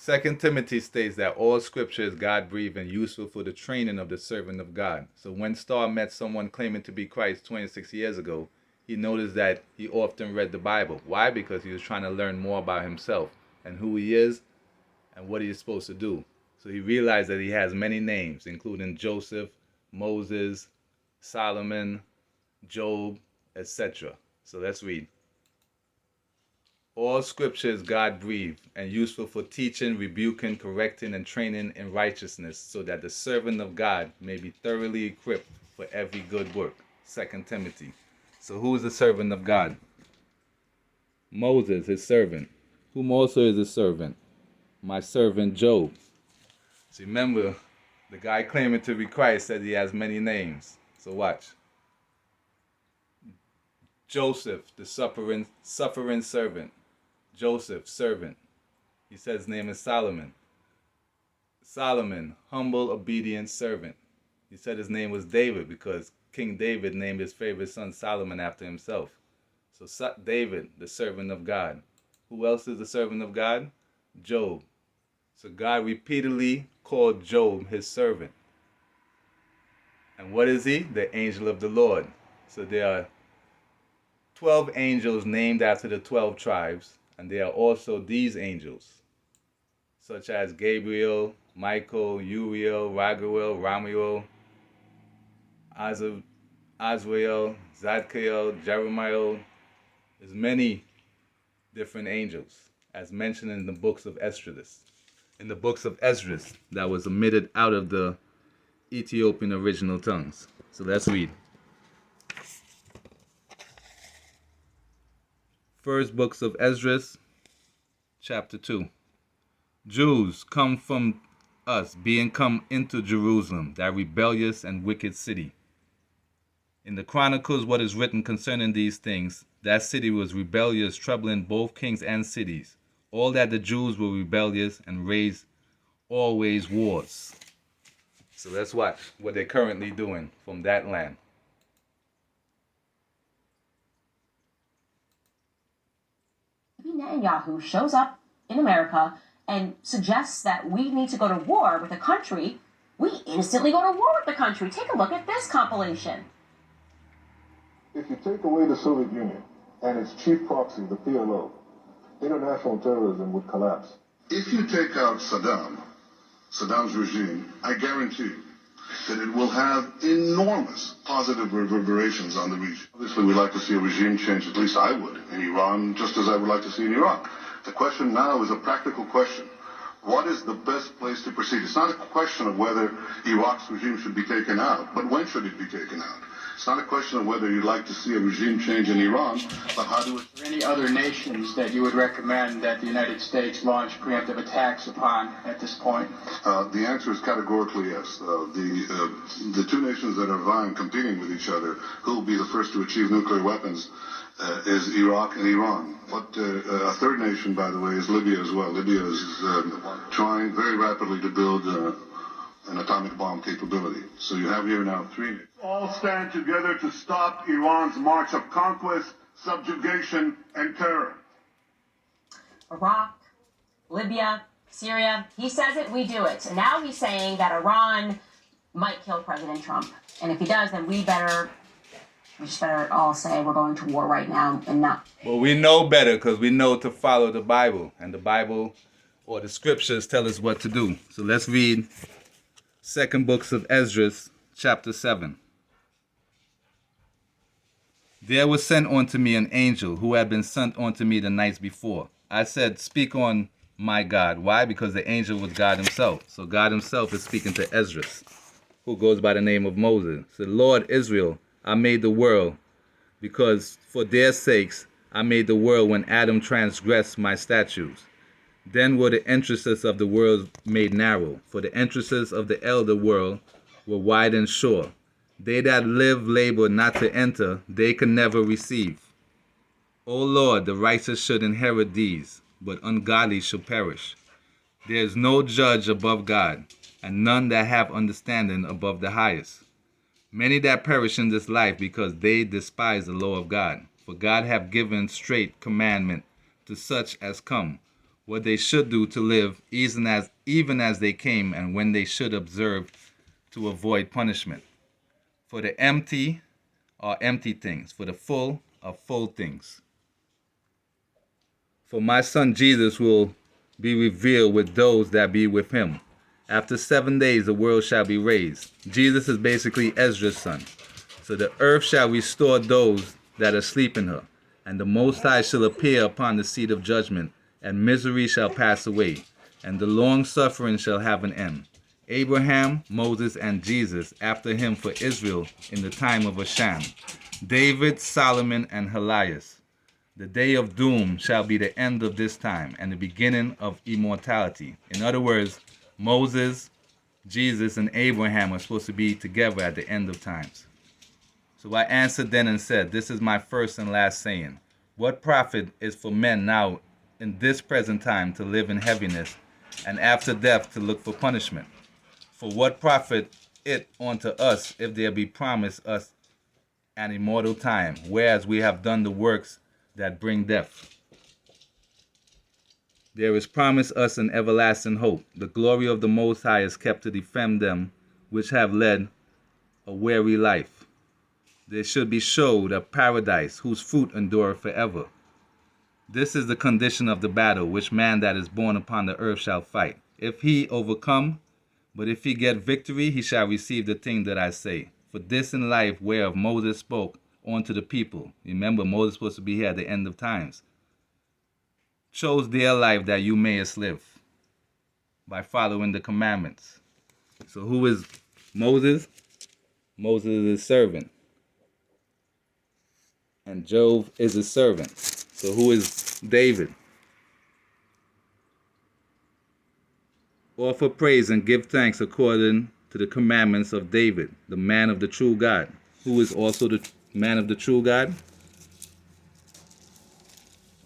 2 Timothy states that all scripture is God-breathed and useful for the training of the servant of God. So when Starr met someone claiming to be Christ 26 years ago, he noticed that he often read the Bible. Why? Because he was trying to learn more about himself and who he is and what he is supposed to do. So he realized that he has many names, including Joseph, Moses, Solomon, Job, etc. So let's read. All scripture is God-breathed and useful for teaching, rebuking, correcting, and training in righteousness, so that the servant of God may be thoroughly equipped for every good work. 2 Timothy. So who is the servant of God? Moses, his servant. Whom also is his servant? My servant Job. So remember, the guy claiming to be Christ said he has many names. So watch. Joseph, the suffering servant. Joseph, servant. He said his name is Solomon. Solomon, humble, obedient servant. He said his name was David because King David named his favorite son Solomon after himself. So David, the servant of God. Who else is the servant of God? Job. So God repeatedly called Job his servant. And what is he? The angel of the Lord. So there are 12 angels named after the 12 tribes. And there are also these angels, such as Gabriel, Michael, Uriel, Raguel, Ramiel, Azrael, Zadkiel, Jeremiah. There's many different angels, as mentioned in the books of Esdras. In the books of Esdras, that was omitted out of the Ethiopian original tongues. So let's read. First books of Esdras, chapter 2. Jews, come from us, being come into Jerusalem, that rebellious and wicked city. In the Chronicles, what is written concerning these things, that city was rebellious, troubling both kings and cities. All that the Jews were rebellious and raised always wars. So let's watch what they're currently doing from that land. Netanyahu shows up in America and suggests that we need to go to war with a country, we instantly go to war with the country. Take a look at this compilation. If you take away the Soviet Union and its chief proxy, the PLO, international terrorism would collapse. If you take out Saddam's regime, I guarantee you that it will have enormous positive reverberations on the region. Obviously, we'd like to see a regime change, at least I would, in Iran, just as I would like to see in Iraq. The question now is a practical question. What is the best place to proceed? It's not a question of whether Iraq's regime should be taken out, but when should it be taken out? It's not a question of whether you'd like to see a regime change in Iran, but how do it... Are there any other nations that you would recommend that the United States launch preemptive attacks upon at this point? The answer is categorically yes. The two nations that are vying, competing with each other, who will be the first to achieve nuclear weapons, is Iraq and Iran. But a third nation, by the way, is Libya as well. Libya is trying very rapidly to build an atomic bomb capability. So you have here now three. All stand together to stop Iran's march of conquest, subjugation, and terror. Iraq, Libya, Syria, he says it, we do it. And now he's saying that Iran might kill President Trump. And if he does, then we just better all say we're going to war right now and not. Well, we know better because we know to follow the Bible. And the Bible or the scriptures tell us what to do. So let's read second books of Esdras, chapter 7. There was sent unto me an angel who had been sent unto me the nights before. I said, speak on, my God. Why? Because the angel was God himself. So God himself is speaking to Esdras, who goes by the name of Moses. So, Lord Israel, I made the world, because for their sakes I made the world when Adam transgressed my statutes. Then were the entrances of the world made narrow, for the entrances of the elder world were wide and sure. They that live labor not to enter, they can never receive. O Lord, the righteous should inherit these, but ungodly shall perish. There is no judge above God, and none that have understanding above the highest. Many that perish in this life because they despise the law of God. For God hath given straight commandment to such as come, what they should do to live, even as they came, and when they should observe to avoid punishment. For the empty are empty things, for the full are full things. For my son Jesus will be revealed with those that be with him. After 7 days the world shall be raised. Jesus is basically Esdras' son. So the earth shall restore those that are asleep in her, and the Most High shall appear upon the seat of judgment, and misery shall pass away, and the long suffering shall have an end. Abraham, Moses, and Jesus after him for Israel in the time of Asham. David, Solomon, and Elias. The day of doom shall be the end of this time, and the beginning of immortality. In other words, Moses, Jesus, and Abraham are supposed to be together at the end of times. So I answered then and said, this is my first and last saying. What profit is for men now in this present time to live in heaviness, and after death to look for punishment? For what profit it unto us if there be promised us an immortal time, whereas we have done the works that bring death? There is promised us an everlasting hope. The glory of the Most High is kept to defend them which have led a weary life. There should be showed a paradise whose fruit endureth forever. This is the condition of the battle which man that is born upon the earth shall fight. If he overcome, but if he get victory, he shall receive the thing that I say. For this in life whereof Moses spoke unto the people. Remember, Moses was supposed to be here at the end of times. Chose their life that you mayest live by following the commandments. So who is Moses? Moses is his servant. And Job is his servant. So who is David? Offer praise and give thanks according to the commandments of David, the man of the true God. Who is also the man of the true God?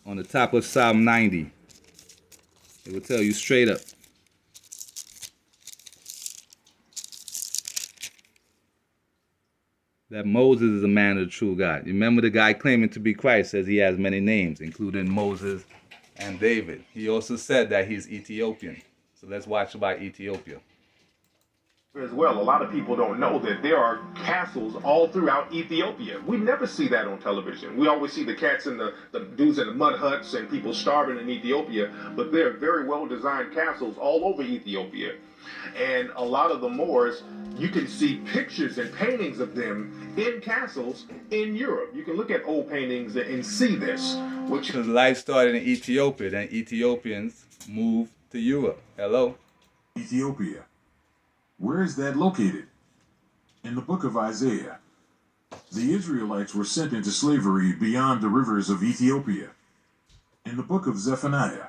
On the top of Psalm 90. It will tell you straight up. That Moses is a man of the true God. Remember, the guy claiming to be Christ says he has many names, including Moses and David. He also said that he's Ethiopian. So let's watch about Ethiopia. As well, a lot of people don't know that there are castles all throughout Ethiopia. We never see that on television. We always see the cats and the dudes in the mud huts and people starving in Ethiopia, but there are very well designed castles all over Ethiopia. And a lot of the Moors, you can see pictures and paintings of them in castles in Europe. You can look at old paintings and see this. Because life started in Ethiopia, then Ethiopians moved to Europe. Hello? Ethiopia. Where is that located? In the book of Isaiah, the Israelites were sent into slavery beyond the rivers of Ethiopia. In the book of Zephaniah,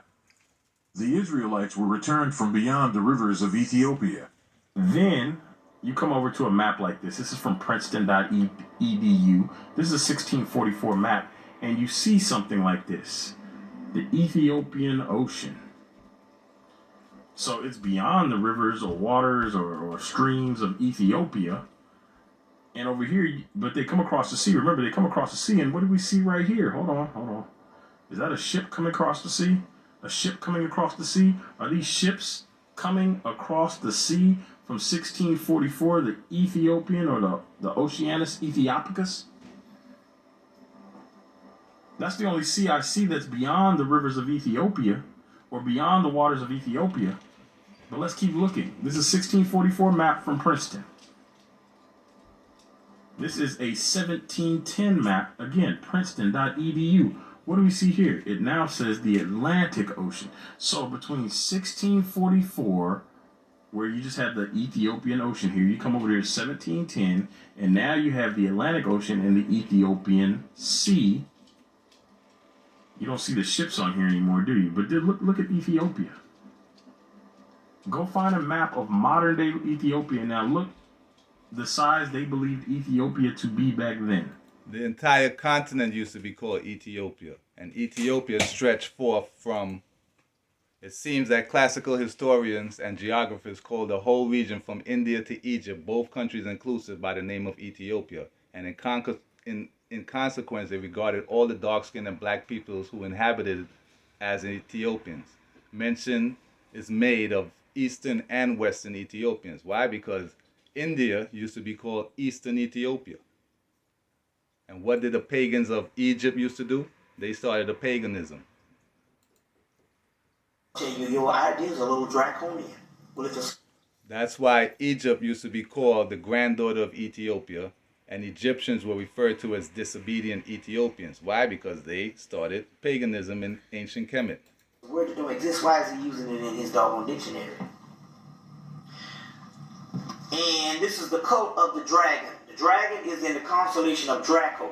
the Israelites were returned from beyond the rivers of Ethiopia. Then you come over to a map like this. This is from Princeton.edu. This is a 1644 map, and you see something like this. The Ethiopian Ocean. So it's beyond the rivers or waters or streams of Ethiopia. And over here, but they come across the sea. Remember, they come across the sea, and what do we see right here? Hold on. Is that a ship coming across the sea? A ship coming across the sea? Are these ships coming across the sea from 1644, the Ethiopian or the Oceanus Ethiopicus? That's the only sea I see that's beyond the rivers of Ethiopia or beyond the waters of Ethiopia. But let's keep looking. This is a 1644 map from Princeton. This is a 1710 map. Again, Princeton.edu. What do we see here? It now says the Atlantic Ocean. So between 1644, where you just have the Ethiopian Ocean here, you come over here to 1710, and now you have the Atlantic Ocean and the Ethiopian Sea. You don't see the ships on here anymore, do you? But look at Ethiopia. Go find a map of modern day Ethiopia. Now look the size they believed Ethiopia to be back then. The entire continent used to be called Ethiopia. And Ethiopia stretched forth from, it seems that classical historians and geographers call the whole region from India to Egypt, both countries inclusive, by the name of Ethiopia. And in consequence, they regarded all the dark-skinned and black peoples who inhabited it as Ethiopians. mention is made of Eastern and Western Ethiopians. Why? Because India used to be called Eastern Ethiopia. And what did the pagans of Egypt used to do? They started a paganism. Your idea is a little draconian. Well, if it's That's why Egypt used to be called the granddaughter of Ethiopia, and Egyptians were referred to as disobedient Ethiopians. Why? Because they started paganism in ancient Kemet. the word that don't exist, why is he using it in his doggone dictionary? And this is the cult of the dragon. The dragon is in the constellation of Draco.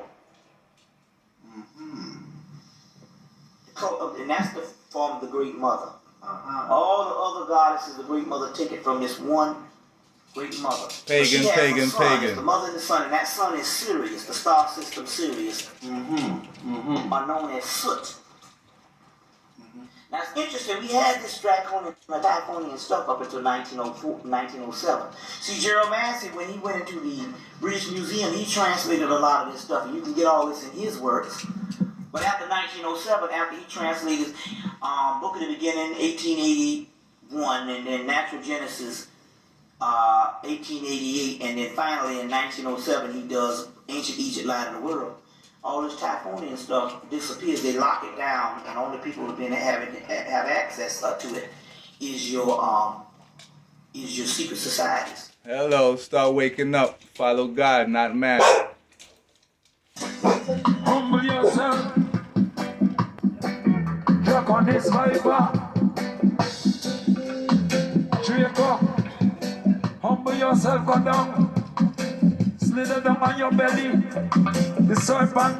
The cult of, and that's the form of the Great Mother. All the other goddesses, the Great Mother, take it from this one Great Mother. Pagan, pagan, pagan. It's the mother and the sun, and that sun is Sirius, the star system Sirius, are known as Soot. Now it's interesting, we had this draconian stuff up until 1907. See, Gerald Massey, when he went into the British Museum, he translated a lot of this stuff, and you can get all this in his works. But after 1907, after he translated Book of the Beginning, 1881, and then Natural Genesis, 1888, and then finally in 1907 he does Ancient Egypt, Light of the World. All this Typhonian stuff disappears. They lock it down, and only people who've been have access to it is your secret societies. Hello, start waking up. Follow God, not man. Humble yourself. Drop on this viper. Draco. Humble yourself, go down. Slither down on your belly. The serpent.